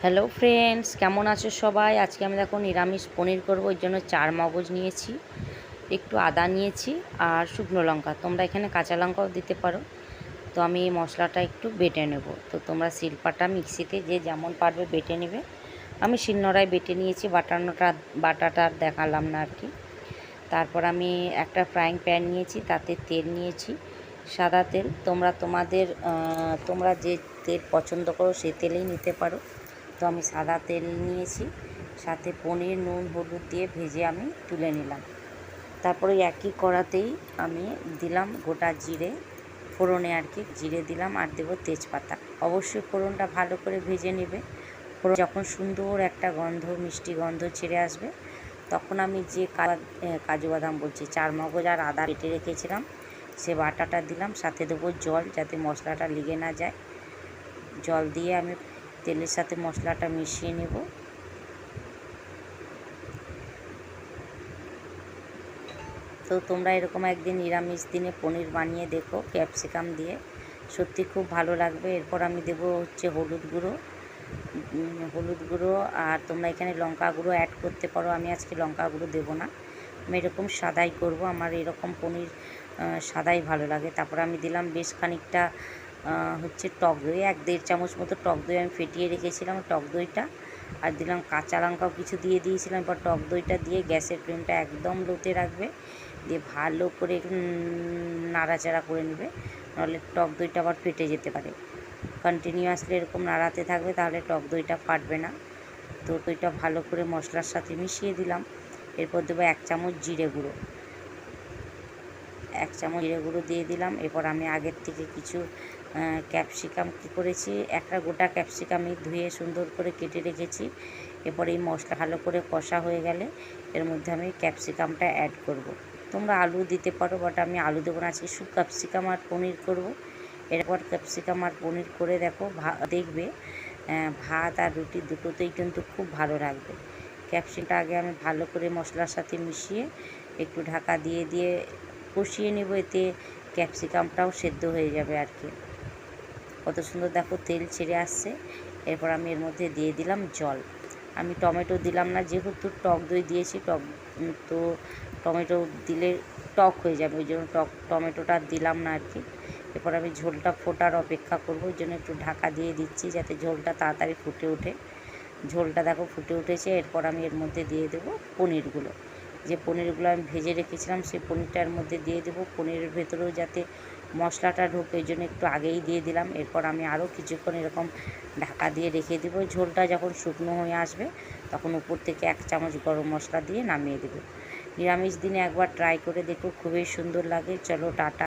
Hello friends, কেমন আছো সবাই? আজকে আমি দেখো নিরামিষ পনির করবো। ওই জন্য 4 মগজ নিয়েছি, একটু আদা নিয়েছি আর শুকনো লঙ্কা। তোমরা এখানে কাঁচা লঙ্কাও দিতে পারো। তো আমি এই মশলাটা একটু বেটে নেব। তো তোমরা শিলপাটা মিক্সিতে যে যেমন পারবে বেটে নেবে। আমি শিলনোড়ায় বেটে নিয়েছি, বাটাটা আর দেখালাম না আর কি। তারপর আমি একটা ফ্রাইং প্যান নিয়েছি, তাতে তেল নিয়েছি, সাদা তেল। তোমরা যে তেল পছন্দ করো সেই তেলেই নিতে পারো। তো আমি সাদা তেল নিয়েছি, সাথে পনির নুন হলুদ দিয়ে ভেজে আমি তুলে নিলাম। তারপরে একই কড়াতেই আমি দিলাম গোটা জিরে, ফোড়নে আর কি জিরে দিলাম, আর দেবো তেজপাতা। অবশ্যই ফোড়নটা ভালো করে ভেজে নেবে। ফোড়ন যখন সুন্দর একটা গন্ধ, মিষ্টি গন্ধ ছেড়ে আসবে, তখন আমি যে কাজু বাদাম বলছি, 4 মগজ আর আদা বেটে রেখেছিলাম, সে বাটাটা দিলাম। সাথে দেবো জল, যাতে মশলাটা লেগে না যায়। জল দিয়ে আমি তেলের সাথে মশলাটা মিশিয়ে নেব। তো তোমরা এরকম একদিন নিরামিষ দিনে পনির বানিয়ে দেখো ক্যাপসিকাম দিয়ে, সত্যি খুব ভালো লাগবে। এরপর আমি দেবো হচ্ছে হলুদ গুঁড়ো, আর তোমরা এখানে লঙ্কা গুঁড়ো অ্যাড করতে পারো। আমি আজকে লঙ্কা গুঁড়ো দেবো না, আমি এরকম সাদাই করব। আমার এরকম পনির সাদাই ভালো লাগে। তারপর আমি দিলাম বেশ খানিকটা হচ্ছে টক দই, 1-1.5 চামচ মতো টক দই আমি ফেটিয়ে রেখেছিলাম, টক দইটা। আর দিলাম কাঁচা লঙ্কাও কিছু দিয়ে দিয়েছিলাম। এবার টক দইটা দিয়ে গ্যাসের ফ্লেমটা একদম লোতে রাখবে, দিয়ে ভালো করে নাড়াচাড়া করে নেবে, নাহলে টক দইটা আবার ফেটে যেতে পারে। কন্টিনিউয়াসলি এরকম নাড়াতে থাকবে, তাহলে টক দইটা ফাটবে না। তো দইটা ভালো করে মশলার সাথে মিশিয়ে দিলাম। এরপর দেবো 1 চামচ জিরে গুঁড়ো, 1 চামচ জিরে গুঁড়ো দিয়ে দিলাম। এরপর আমি আগের থেকে কিছু ক্যাপসিকাম কী করেছি, একটা গোটা ক্যাপসিকাম ধুয়ে সুন্দর করে কেটে রেখেছি। এরপর এই মশলা ভালো করে কষা হয়ে গেলে এর মধ্যে আমি ক্যাপসিকামটা অ্যাড করব। তোমরা আলু দিতে পারো, বাট আমি আলু দেবো না, আজকে শুধু ক্যাপসিকাম আর পনির করব। এরপর ক্যাপসিকাম আর পনির করে দেখো, দেখবে ভাত আর রুটি দুটোতেই কিন্তু খুব ভালো লাগবে। ক্যাপসিকামটা আগে আমি ভালো করে মশলার সাথে মিশিয়ে একটু ঢাকা দিয়ে কষিয়ে নেব, এতে ক্যাপসিকামটাও সেদ্ধ হয়ে যাবে আর কি। কত সুন্দর দেখো তেল ছেড়ে আসছে। এরপর আমি এর মধ্যে দিয়ে দিলাম জল। আমি টমেটো দিলাম না, যেহেতু টক দই দিয়েছি, তো টমেটো দিলে টক হয়ে যাবে, ওই জন্য টমেটোটা দিলাম না আর কি। এরপর আমি ঝোলটা ফোটার অপেক্ষা করব, ওই জন্য একটু ঢাকা দিয়ে দিচ্ছি, যাতে ঝোলটা তাড়াতাড়ি ফুটে ওঠে। ঝোলটা দেখো ফুটে উঠেছে। এরপর আমি এর মধ্যে দিয়ে দেবো পনিরগুলো, যে পনিরগুলো আমি ভেজে রেখেছিলাম সেই পনিরটার মধ্যে দিয়ে দেবো। পনিরের ভেতরেও যাতে মশলাটা ঢোকে, ওই জন্য একটু আগেই দিয়ে দিলাম। এরপর আমি আরও কিছুক্ষণ এরকম ঢাকা দিয়ে রেখে দেবো। ঝোলটা যখন শুকনো হয়ে আসবে, তখন উপর থেকে 1 চামচ গরম মশলা দিয়ে নামিয়ে দেবো। নিরামিষ দিনে একবার ট্রাই করে দেখো, খুবই সুন্দর লাগে। চলো টাটা।